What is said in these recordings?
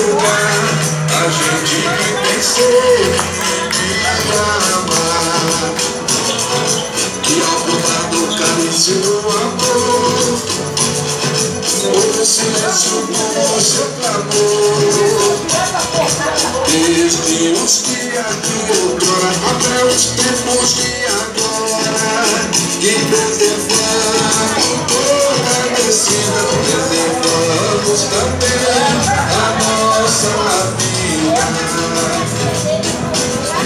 lugar, a gente que pensou de amar, que ao provar do cálice do amor, o silêncio do seu clamor. Desde os dias de outrora até os tempos de agora, que preservamos toda a descida, preservamos também a nossa vida.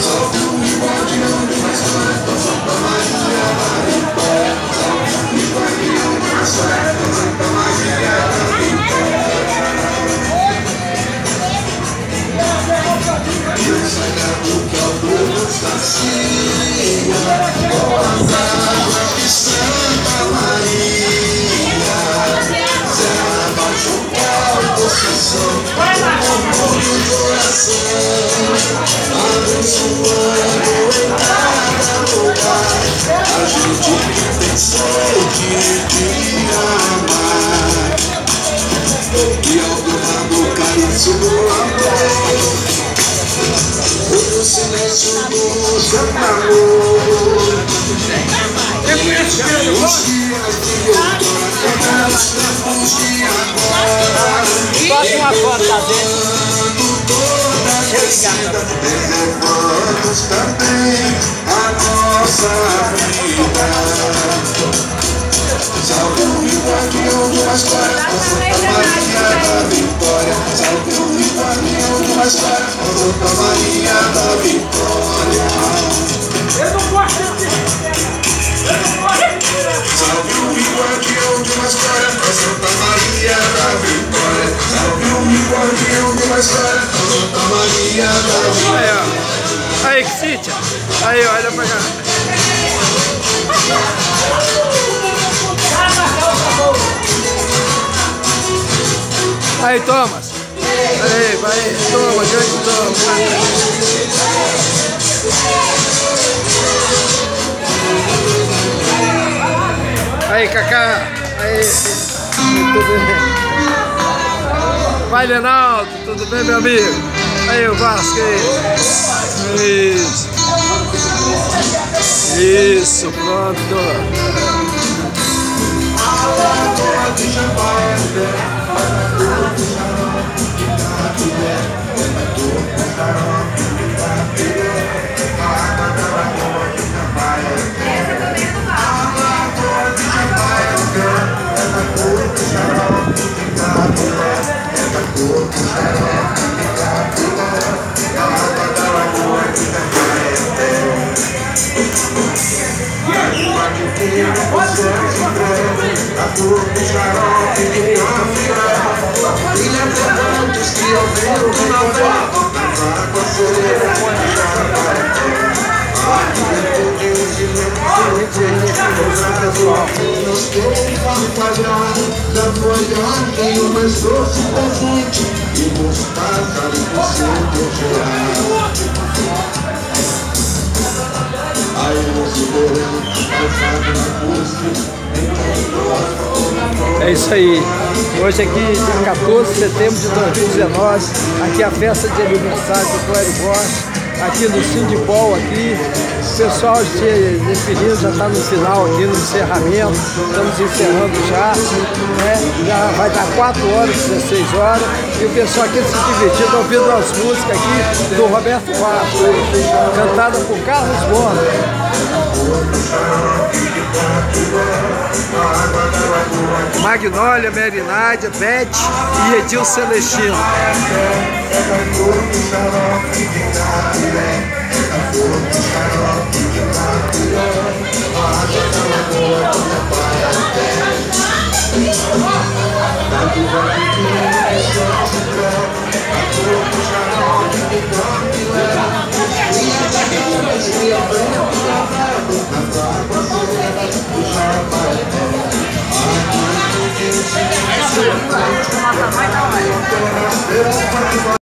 Salve o guardião de mais forte, Santa Maria da Vitória. Salve o guardião de mais forte, Santa Maria da Vitória. E o sagrado que ao povo sacia, com as águas de Santa Maria, será baixo a possessão, o amor do coração, abençoando em cada lugar, a gente que pensou de amar, e ao provar do cálice do amor, o silêncio do seu amor. Os dias de outrora, os tempos de agora, preservando toda a descida, preservamos também a nossa vida. Salve o guardião de uma história, Santa Maria da Vitória. Salve o guardião de uma história, Santa Maria da Vitória. Eu não gosto Salve o guardião de uma história, Santa Maria da Vitória. Salve o guardião de uma história, Santa Maria da Vitória. Aí, que sítio. Aí, olha pra cá. Aí, Thomas. Aí, vai, Thomas, grande Thomas. Aí, Cacá. Aí, tudo bem? Vai, Lenaldo, tudo bem, meu amigo? Aí, o Vasco, aí. Isso. Isso, pronto. Nós queremos batalhar da folha em uma doce presente e mostrar a lição gerar. É isso aí. Hoje aqui, dia 14 de setembro de 2019, aqui a festa de aniversário do Clério Bosch. Aqui no Sindipol, aqui, o pessoal se definindo, já está no final aqui, no encerramento, estamos encerrando já, né? Já vai dar 4 horas, 16 horas, e o pessoal aqui se divertindo, ouvindo as músicas aqui do Roberto Bastos, cantada por Carlos Bona. Magnólia, Merinádia, Beth e Edil Celestino. Thank you.